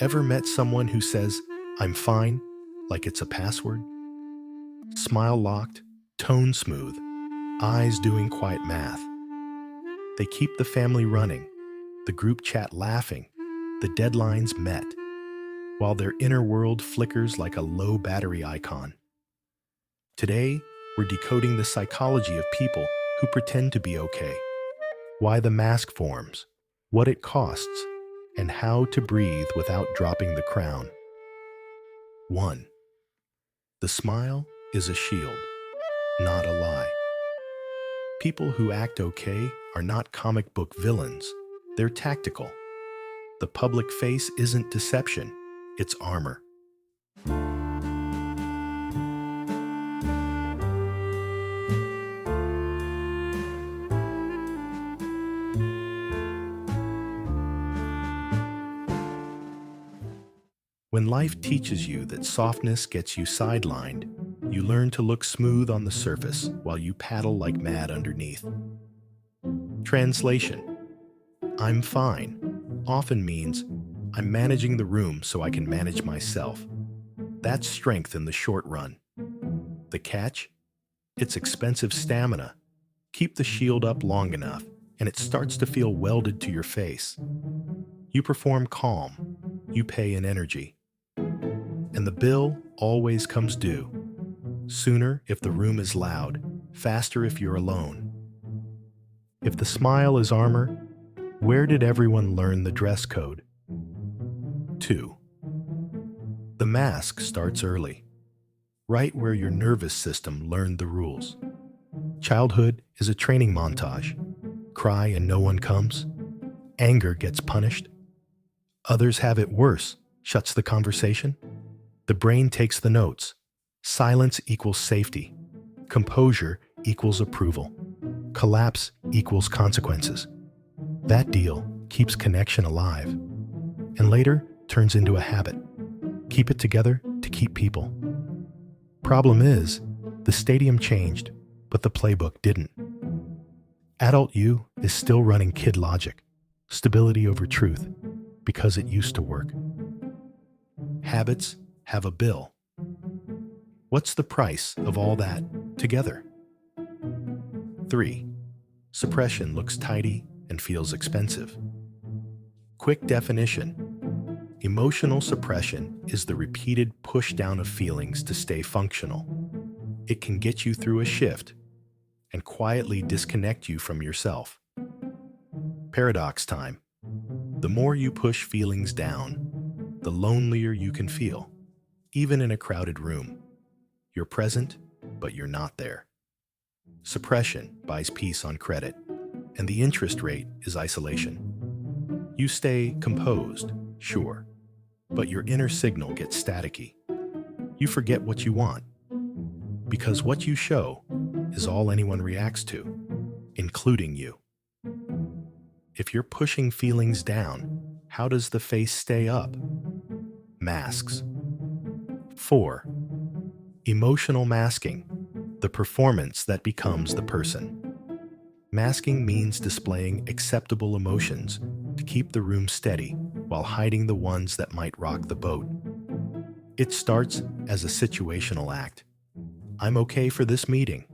Ever met someone who says, "I'm fine," like it's a password? Smile locked, tone smooth, eyes doing quiet math. They keep the family running, the group chat laughing, the deadlines met, while their inner world flickers like a low battery icon. Today, we're decoding the psychology of people who pretend to be okay, why the mask forms, what it costs, and how to breathe without dropping the crown. 1. The smile is a shield, not a lie. People who act okay are not comic book villains. They're tactical. The public face isn't deception, it's armor. When life teaches you that softness gets you sidelined, you learn to look smooth on the surface while you paddle like mad underneath. Translation: I'm fine often means I'm managing the room so I can manage myself. That's strength in the short run. The catch? It's expensive stamina. Keep the shield up long enough, and it starts to feel welded to your face. You perform calm. You pay in energy. And the bill always comes due. Sooner if the room is loud, faster if you're alone. If the smile is armor, where did everyone learn the dress code? 2. The mask starts early, right where your nervous system learned the rules. Childhood is a training montage. Cry and no one comes. Anger gets punished. Others have it worse, shuts the conversation. The brain takes the notes. Silence equals safety. Composure equals approval. Collapse equals consequences. That deal keeps connection alive, and later turns into a habit. Keep it together to keep people. Problem is, the stadium changed, but the playbook didn't. Adult you is still running kid logic, stability over truth, because it used to work. Habits have a bill. What's the price of all that together? 3. Suppression looks tidy and feels expensive. Quick definition: emotional suppression is the repeated push down of feelings to stay functional. It can get you through a shift and quietly disconnect you from yourself. Paradox time: the more you push feelings down, the lonelier you can feel, even in a crowded room. You're present, but you're not there. Suppression buys peace on credit, and the interest rate is isolation. You stay composed, sure, but your inner signal gets staticky. You forget what you want, because what you show is all anyone reacts to, including you. If you're pushing feelings down, how does the face stay up? Masks. 4. Emotional masking, the performance that becomes the person. Masking means displaying acceptable emotions to keep the room steady while hiding the ones that might rock the boat. It starts as a situational act. I'm okay for this meeting,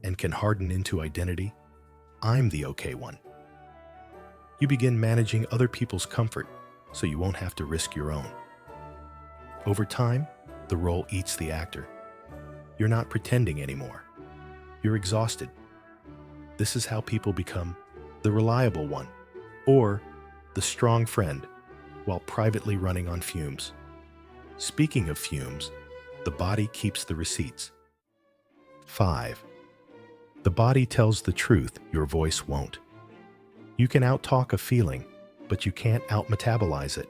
and can harden into identity. I'm the okay one. You begin managing other people's comfort so you won't have to risk your own. Over time, the role eats the actor. You're not pretending anymore. You're exhausted. This is how people become the reliable one, or the strong friend, while privately running on fumes. Speaking of fumes, the body keeps the receipts. 5. The body tells the truth your voice won't. You can out-talk a feeling, but you can't out-metabolize it.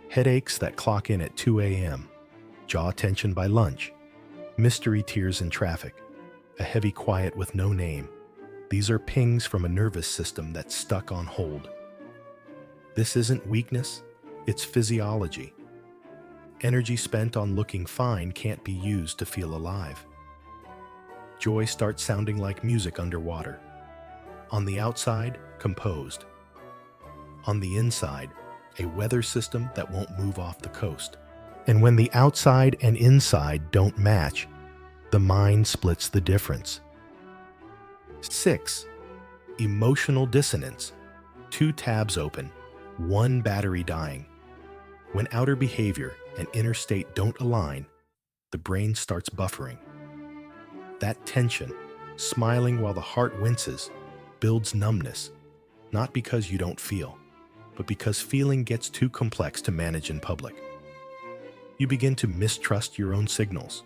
Headaches that clock in at 2 a.m., jaw tension by lunch, mystery tears in traffic, a heavy quiet with no name. These are pings from a nervous system that's stuck on hold. This isn't weakness, it's physiology. Energy spent on looking fine can't be used to feel alive. Joy starts sounding like music underwater. On the outside, composed. On the inside, a weather system that won't move off the coast. And when the outside and inside don't match, the mind splits the difference. 6. Emotional dissonance. 2 tabs open, 1 battery dying. When outer behavior and inner state don't align, the brain starts buffering. That tension, smiling while the heart winces, builds numbness, not because you don't feel, but because feeling gets too complex to manage in public. You begin to mistrust your own signals.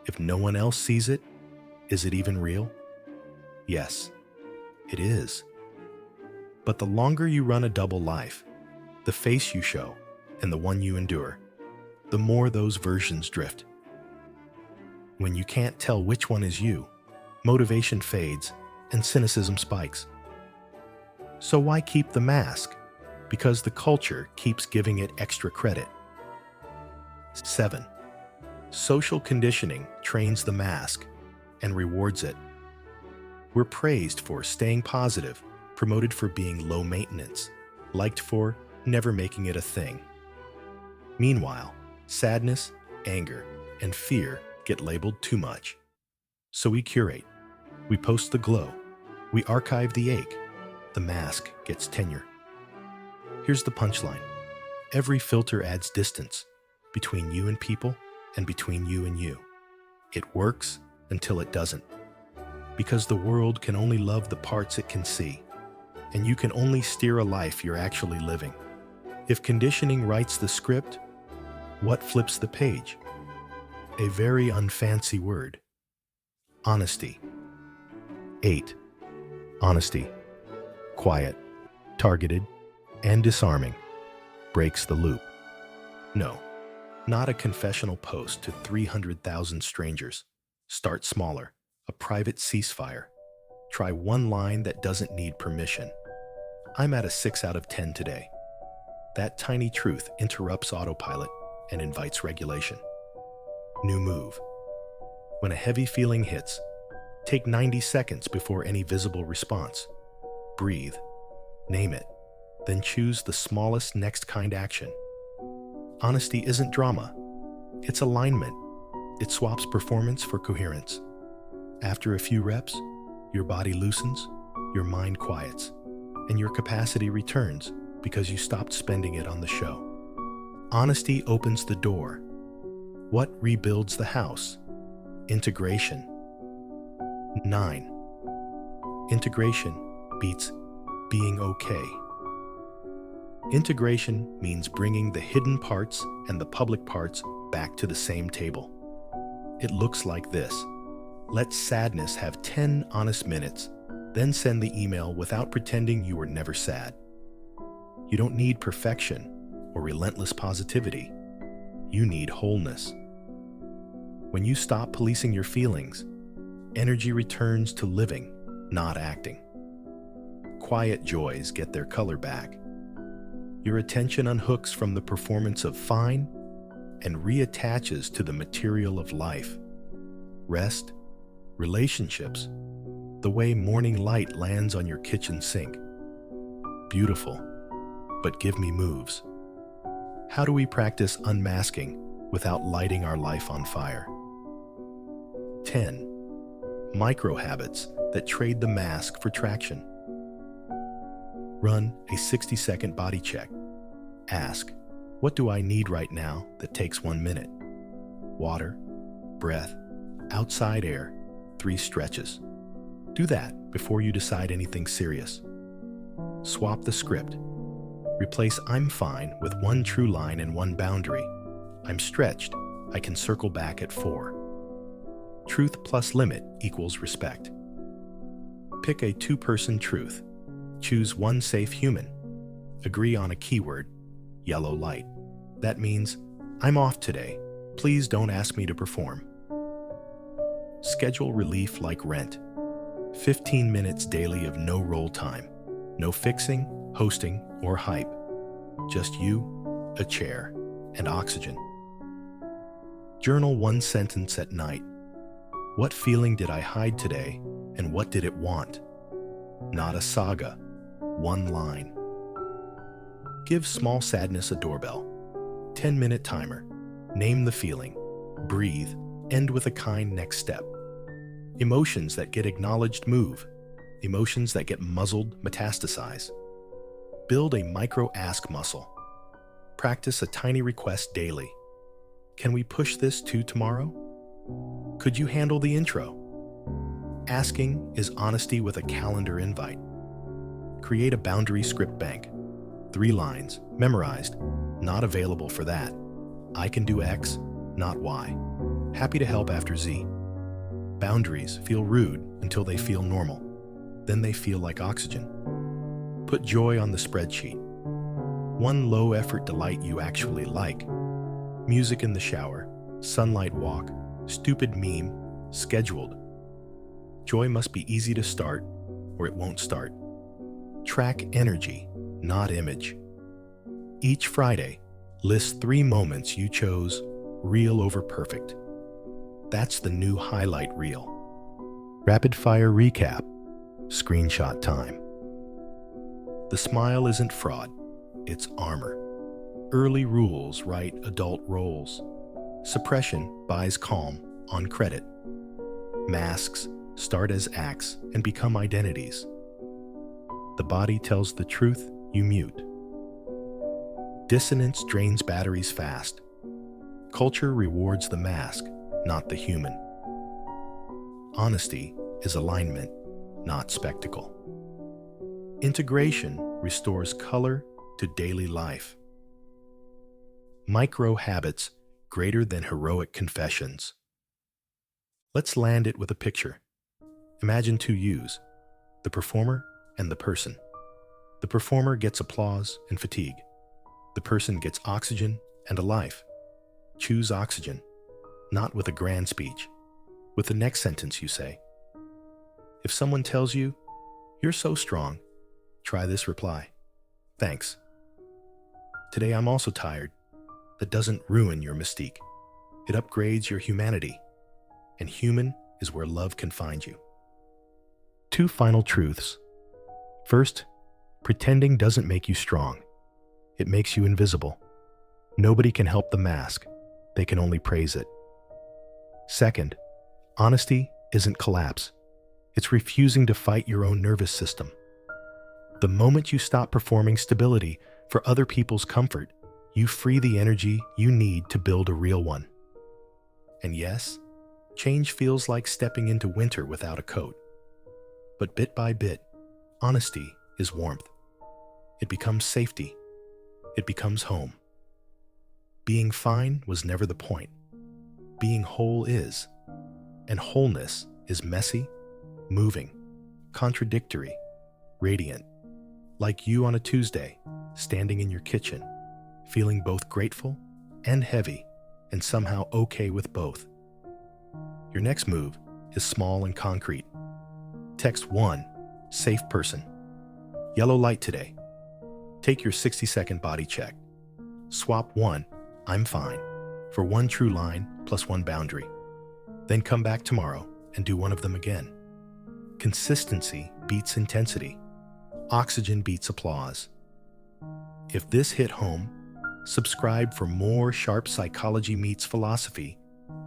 If no one else sees it, is it even real? Yes, it is. But the longer you run a double life, the face you show and the one you endure, the more those versions drift. When you can't tell which one is you, motivation fades and cynicism spikes. So why keep the mask? Because the culture keeps giving it extra credit. 7. Social conditioning trains the mask and rewards it. We're praised for staying positive, promoted for being low maintenance, liked for never making it a thing. Meanwhile, sadness, anger, and fear get labeled too much. So we curate. We post the glow. We archive the ache. The mask gets tenure. Here's the punchline. Every filter adds distance between you and people and between you and you. It works until it doesn't. Because the world can only love the parts it can see, and you can only steer a life you're actually living. If conditioning writes the script, what flips the page? A very unfancy word. Honesty. 8. Honesty. Quiet, targeted, and disarming. Breaks the loop. No, not a confessional post to 300,000 strangers. Start smaller. A private ceasefire. Try one line that doesn't need permission. I'm at a 6 out of 10 today. That tiny truth interrupts autopilot and invites regulation. New move. When a heavy feeling hits, take 90 seconds before any visible response. Breathe. Name it. Then choose the smallest next kind action. Honesty isn't drama. It's alignment. It swaps performance for coherence. After a few reps, your body loosens, your mind quiets, and your capacity returns because you stopped spending it on the show. Honesty opens the door. What rebuilds the house? Integration. 9. Integration beats being okay. Integration means bringing the hidden parts and the public parts back to the same table. It looks like this. Let sadness have 10 honest minutes, then send the email without pretending you were never sad. You don't need perfection or relentless positivity. You need wholeness. When you stop policing your feelings, energy returns to living, not acting. Quiet joys get their color back. Your attention unhooks from the performance of fine and reattaches to the material of life. Rest, relationships, the way morning light lands on your kitchen sink. Beautiful, but give me moves. How do we practice unmasking without lighting our life on fire? 10. Micro habits that trade the mask for traction. Run a 60-second body check. Ask, what do I need right now that takes 1 minute? Water, breath, outside air, 3 stretches. Do that before you decide anything serious. Swap the script. Replace I'm fine with 1 true line and 1 boundary. I'm stretched. I can circle back at 4. Truth plus limit equals respect. Pick a 2-person truth. Choose 1 safe human. Agree on a keyword, yellow light. That means, I'm off today. Please don't ask me to perform. Schedule relief like rent. 15 minutes daily of no roll time. No fixing, hosting, or hype. Just you, a chair, and oxygen. Journal 1 sentence at night. What feeling did I hide today, and what did it want? Not a saga, 1 line. Give small sadness a doorbell. 10-minute timer. Name the feeling. Breathe. End with a kind next step. Emotions that get acknowledged move. Emotions that get muzzled metastasize. Build a micro-ask muscle. Practice a tiny request daily. Can we push this to tomorrow? Could you handle the intro? Asking is honesty with a calendar invite. Create a boundary script bank. 3 lines, memorized, not available for that. I can do X, not Y. Happy to help after Z. Boundaries feel rude until they feel normal. Then they feel like oxygen. Put joy on the spreadsheet. 1 low-effort delight you actually like. Music in the shower, sunlight walk, stupid meme, scheduled. Joy must be easy to start, or it won't start. Track energy, not image. Each Friday, list 3 moments you chose real over perfect. That's the new highlight reel. Rapid fire recap. Screenshot time. The smile isn't fraud, it's armor. Early rules write adult roles. Suppression buys calm on credit. Masks start as acts and become identities. The body tells the truth, you mute. Dissonance drains batteries fast. Culture rewards the mask, not the human. Honesty is alignment, not spectacle. Integration restores color to daily life. Micro habits greater than heroic confessions. Let's land it with a picture. Imagine 2 yous, the performer and the person. The performer gets applause and fatigue. The person gets oxygen and a life. Choose oxygen, not with a grand speech, with the next sentence you say. If someone tells you, "You're so strong," try this reply. "Thanks. Today I'm also tired." That doesn't ruin your mystique. It upgrades your humanity. And human is where love can find you. 2 final truths. First, pretending doesn't make you strong. It makes you invisible. Nobody can help the mask. They can only praise it. Second, honesty isn't collapse. It's refusing to fight your own nervous system. The moment you stop performing stability for other people's comfort, you free the energy you need to build a real one. And yes, change feels like stepping into winter without a coat. But bit by bit, honesty is warmth. It becomes safety. It becomes home. Being fine was never the point. Being whole is. And wholeness is messy, moving, contradictory, radiant. Like you on a Tuesday, standing in your kitchen, feeling both grateful and heavy, and somehow okay with both. Your next move is small and concrete. Text 1, safe person. Yellow light today. Take your 60-second body check. Swap 1, I'm fine, for 1 true line plus 1 boundary. Then come back tomorrow and do 1 of them again. Consistency beats intensity. Oxygen beats applause. If this hit home, subscribe for more sharp psychology meets philosophy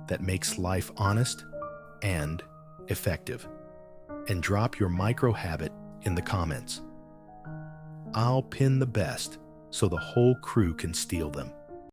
that makes life honest and effective. And drop your micro habit in the comments. I'll pin the best so the whole crew can steal them.